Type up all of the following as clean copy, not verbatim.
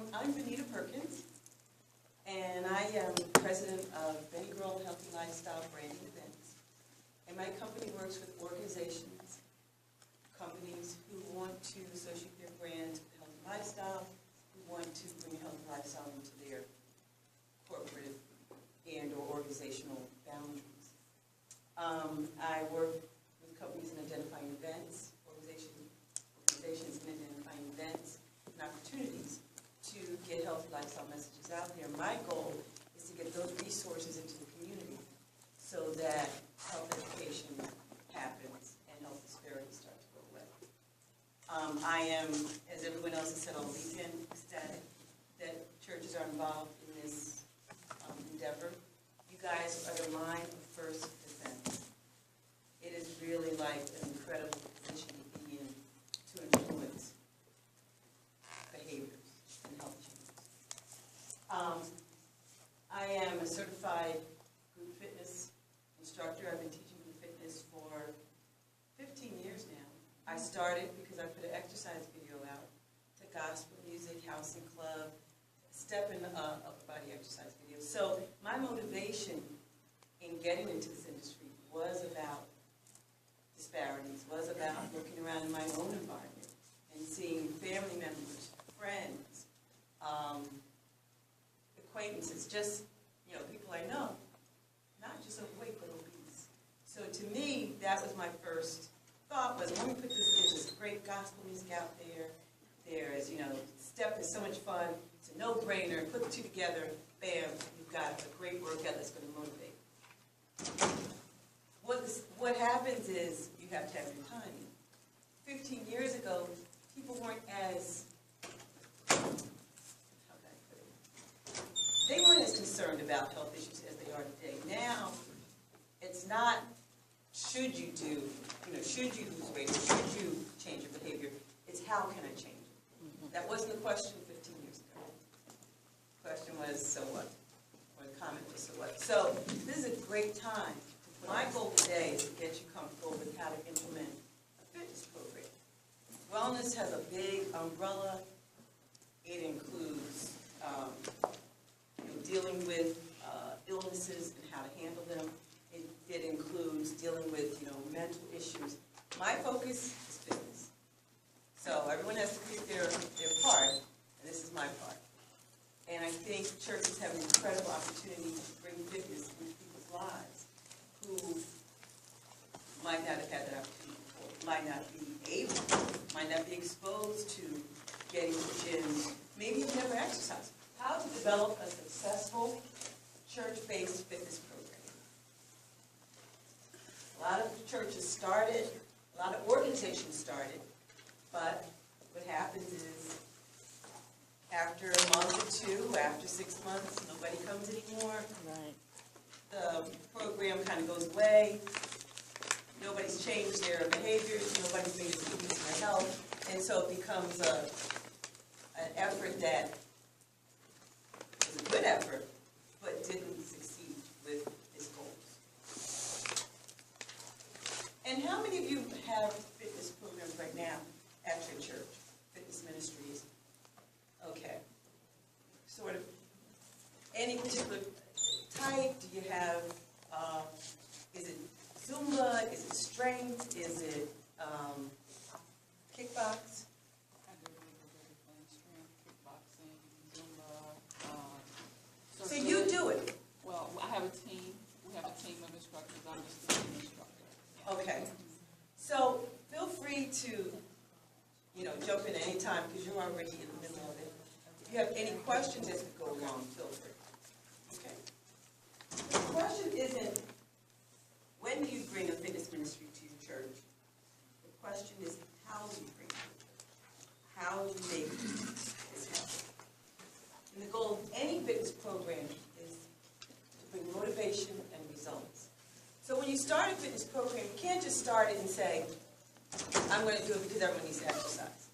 I'm Benita Perkins, and I am president of Benny Girl Healthy Lifestyle Branding Events. And my company works with organizations, companies who want to associate their brand with healthy lifestyle, who want to bring a healthy lifestyle into their corporate and or organizational boundaries. I work with companies in identifying events, organizations in identifying events and opportunities to get healthy lifestyle messages out there. My goal is to get those resources into the community so that health education happens and health disparities start to go away. I am, as everyone else has said all weekend, ecstatic that churches are involved in this endeavor. You guys are the line of first defense. It is really like an incredible position to be in to influence behaviors and health changes. I am a certified group fitness instructor. I've been teaching group fitness for 15 years now. I started because I put an exercise video out to gospel music, house and club, step in upper body exercise videos. So my motivation in getting into this industry was about disparities, was about looking around in my own environment and seeing family members, friends, acquaintances, just, people I know, not just overweight, but obese. So to me, that was my first thought was, when we put there's this great gospel music out there, there's, step is so much fun, it's a no-brainer, put the two together, bam, you've got a great workout that's going to motivate. What happens is you have to have your timing. 15 years ago, people weren't as, they weren't as concerned about health issues as they are today. Now, it's not should you should you lose weight, or should you change your behavior. It's how can I change it? That wasn't the question 15 years ago. The question was, so what? Or the comment was, so what? So this is a great time. My goal today is to get you comfortable with how to implement a fitness program. Wellness has a big umbrella. It includes dealing with illnesses and how to handle them. It includes dealing with mental issues. My focus is fitness. So everyone has to pick their part, and this is my part. And I think churches have an incredible opportunity to bring fitness into people's lives who might not have had that opportunity before, might not be able, might not be exposed to getting to the gym, maybe have never exercised. How to develop a successful church-based fitness program. A lot of churches started, a lot of organizations started, but what happens is after a month or two, after 6 months, nobody comes anymore. Right. The program kind of goes away. Nobody's changed their behaviors. Nobody's made improvements in their health. And so it becomes an effort that was a good effort, but didn't succeed with its goals. And how many of you have fitness programs right now at your church? Fitness ministries? Okay. Sort of. Any particular type? Do you have, is it Zumba? Is it strength? Is it kickbox? So you do it. Well, I have a team. We have a team of instructors. I'm just the team instructor. Okay. So feel free to, jump in at any time because you're already in the middle of it. If you have any questions as we go along, feel free. Okay. The question isn't, when do you bring a fitness ministry to your church? The question is, how do you bring it to your church? How do you make this happen? And the goal of any fitness program is to bring motivation and results. So when you start a fitness program, you can't just start it and say, I'm going to do it because everyone needs to exercise.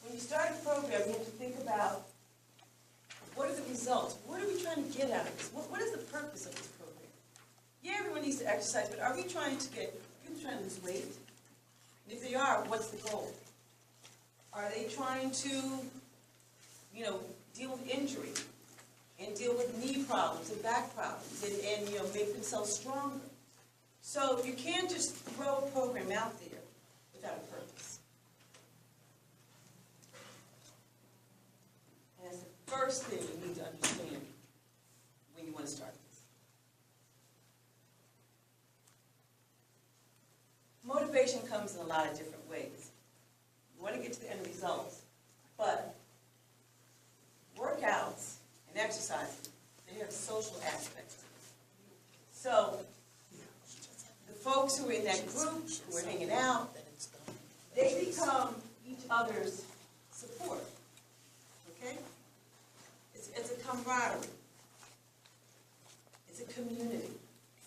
When you start a program, you have to think about, what are the results? What are we trying to get out of this? What is the purpose of this program? Yeah, everyone needs to exercise, but are we trying to lose weight? And if they are, what's the goal? Are they trying to, deal with injury, and deal with knee problems and back problems, and make themselves stronger. So you can't just throw a program out there without a purpose. And that's the first thing you need to understand when you want to start this. Motivation comes in a lot of different ways. You want to get to the end results, but workouts and exercises, they have social aspects to it. So the folks who are in that group, who are hanging out, they become each other's support. Okay? It's a camaraderie. It's a community.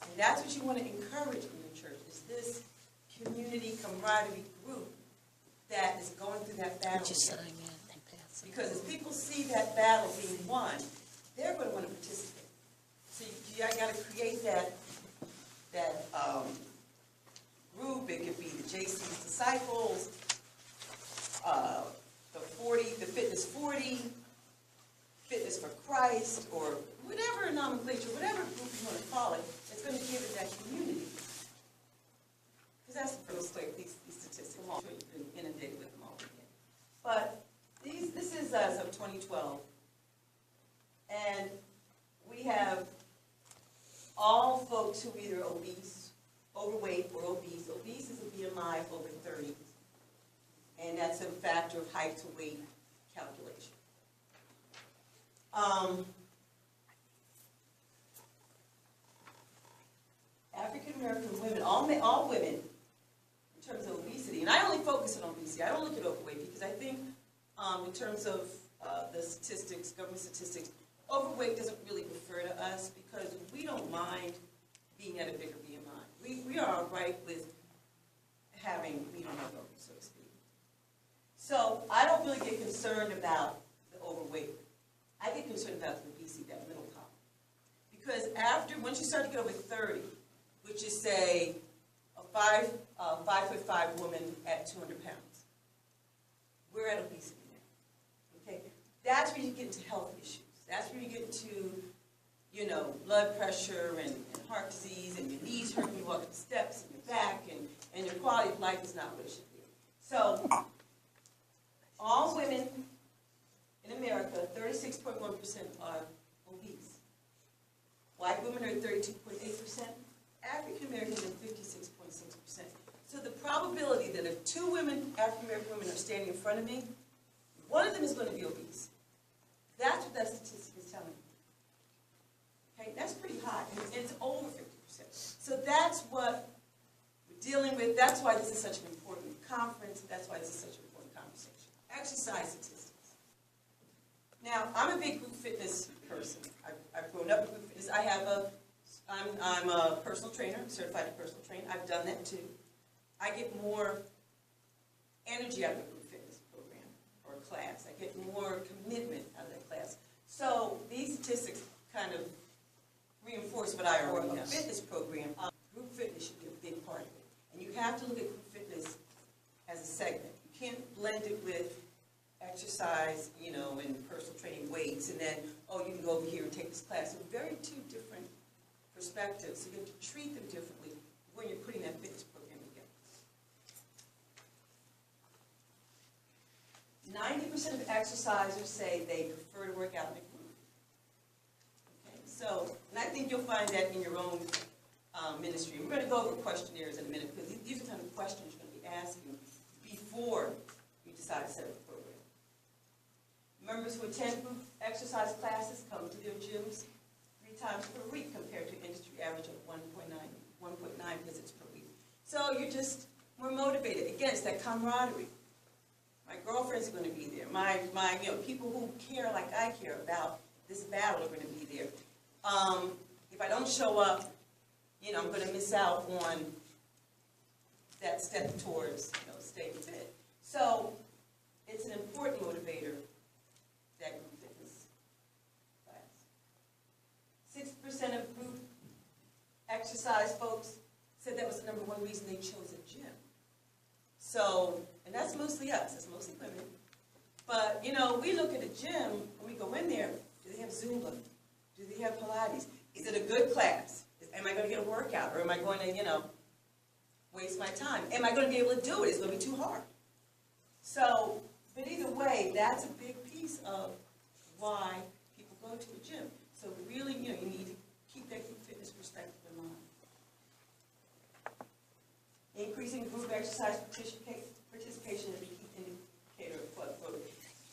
And that's what you want to encourage in your church, is this community camaraderie group that is going through that battle. Because as people see that battle being won, they're going to want to participate. So you got to create that group. It could be the JC's Disciples, the Fitness 40, Fitness for Christ, or whatever nomenclature, whatever group you want to call it, it's going to give it that community. Because that's the first way these statistics. I'm sure you've been inundated with them all again. But this is as of 2012. And we have all folks who are either obese, overweight, or obese. Obese is a BMI of over 30. And that's a factor of height to weight calculation. African American women, all women, in terms of obesity, and I only focus on obesity. I don't look at overweight because I think in terms of the statistics, government statistics, overweight doesn't really refer to us because we don't mind being at a bigger BMI. We are all right with having meat on our bones, so to speak. So I don't really get concerned about the overweight. I get concerned about the obesity, that middle column. Because once you start to get over 30, which is, say, a 5'5" woman at 200 pounds, we're at obesity now. Okay? That's where you get into health issues. That's where you get into, blood pressure and heart disease, and your knees hurt when you walk up the steps, and your back, and your quality of life is not what it should be. So, all women in America, 36.1% are obese. White women are 32.8%. African Americans are 56.6%. So the probability that if two African American women are standing in front of me, one of them is going to be obese. That's what that statistic is telling me. Okay, that's pretty high, and it's over 50%. So that's what we're dealing with. That's why this is such an important conference. That's why this is such an important conversation. Exercise statistics. Now, I'm a big group fitness person. I've grown up in group fitness. I'm a personal trainer, certified personal trainer. I've done that too. I get more energy out of the group fitness program or class. I get more commitment out of that class. So these statistics kind of reinforce what I already know. Fitness program, group fitness should be a big part of it. And you have to look at group fitness as a segment. You can't blend it with exercise, and personal training weights, and then, you can go over here and take this class. They're two different perspectives. So you have to treat them differently when you're putting that fitness program together. 90% of exercisers say they prefer to work out in a group. Okay, so, and I think you'll find that in your own ministry. We're going to go over questionnaires in a minute, because these are the kind of questions you're going to be asking before you decide to set up a program. Members who attend group exercise classes come to their gyms 3 times per week compared to industry average of 1.9 visits per week. So you're just more motivated. Again, it's that camaraderie. My girlfriends are going to be there. My people who care like I care about this battle are going to be there. If I don't show up, I'm going to miss out on that step towards, staying fit. So it's an important motivator, that group fitness class. 6% of group exercise folks said that was the number 1 reason they chose a gym. So, and that's mostly us, that's mostly women. But, you know, we look at a gym, and we go in there, do they have Zumba? Do they have Pilates? Is it a good class? Am I going to get a workout? Or am I going to, you know, waste my time? Am I going to be able to do it? It's going to be too hard. So, but either way, that's a big piece of why people go to a gym. So really, you know, you need to keep that group fitness perspective in mind. Increasing group exercise participation is a key indicator of club growth.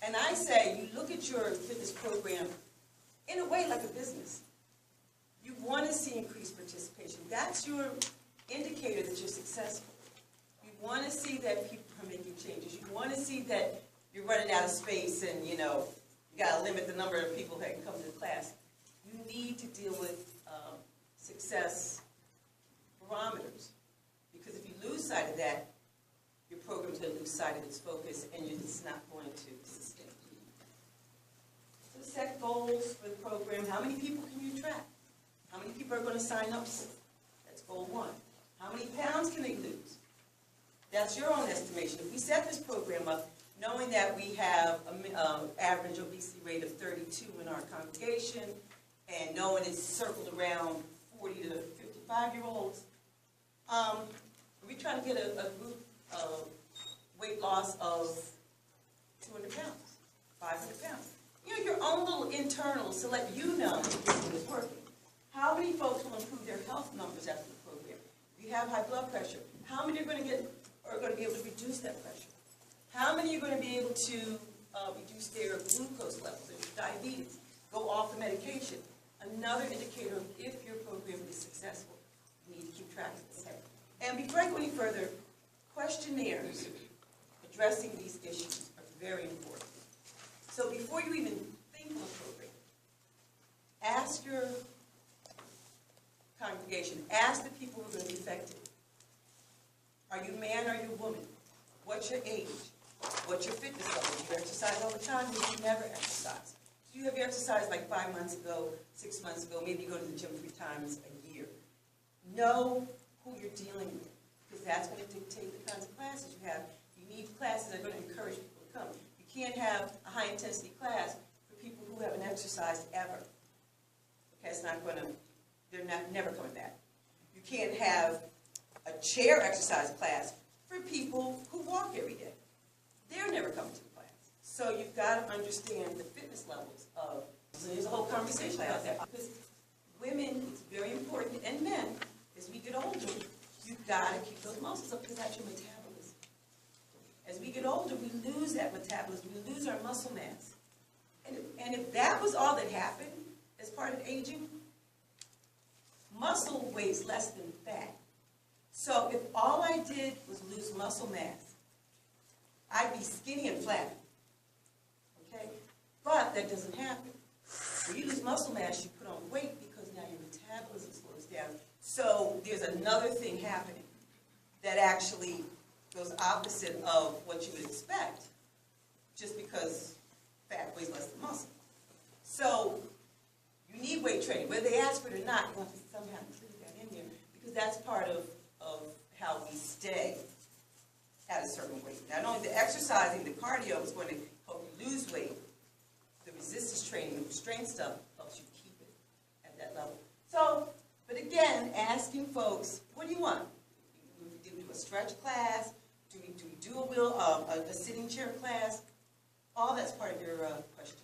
And I say, you look at your fitness program in a way like a business. You want to see increased participation. That's your indicator that you're successful. You want to see that people are making changes. You want to see that you're running out of space and, you know, you got to limit the number of people that can come to the class. You need to deal with success barometers. Because if you lose sight of that, your program's going to lose sight of its focus and it's not going to sustain. So set goals for the program. How many people can you attract? How many people are going to sign up? That's goal one. How many pounds can they lose? That's your own estimation. If we set this program up, knowing that we have an average obesity rate of 32 in our congregation, and knowing it's circled around 40 to 55-year-olds, we're trying to get a group weight loss of 200 pounds, 500 pounds. You know, your own little internals to let you know if this thing is working. How many folks will improve their health numbers after the program? If you have high blood pressure, how many are going to be able to reduce that pressure? How many are going to be able to reduce their glucose levels, their diabetes, go off the medication? Another indicator of if your program is successful. You need to keep track of this. And before I go any further, questionnaires addressing these issues are very important. So before you even think of a program, ask your congregation, ask the people who are going to be affected. Are you a man or are you a woman? What's your age? What's your fitness level? Do you exercise all the time? Do you never exercise? Do you have exercised like 5 months ago, 6 months ago? Maybe you go to the gym 3 times a year. Know who you're dealing with, because that's going to dictate the kinds of classes you have. You need classes that are going to encourage people to come. You can't have a high-intensity class for people who haven't exercised ever. Okay, it's not going to, they're never coming back. You can't have a chair exercise class for people who walk every day. They're never coming to the class. So you've got to understand the fitness levels of, so there's a whole conversation about that. Because women, it's very important, and men, as we get older, you've got to keep those muscles up because that's your metabolism. As we get older, we lose that metabolism, we lose our muscle mass. And if that was all that happened as part of aging, muscle weighs less than fat. So if all I did was lose muscle mass, I'd be skinny and flat. Okay? But that doesn't happen. When you lose muscle mass, you put on weight because now your metabolism slows down. So there's another thing happening that actually goes opposite of what you would expect, just because fat weighs less than muscle. So you need weight training. Whether they ask for it or not, you have to somehow include that in there, because that's part of how we stay at a certain weight. Not only the exercising, the cardio is going to help you lose weight. The resistance training, the strength stuff helps you keep it at that level. So, but again, asking folks, what do you want? Do we do a stretch class? Do we do a sitting chair class? All that's part of your question.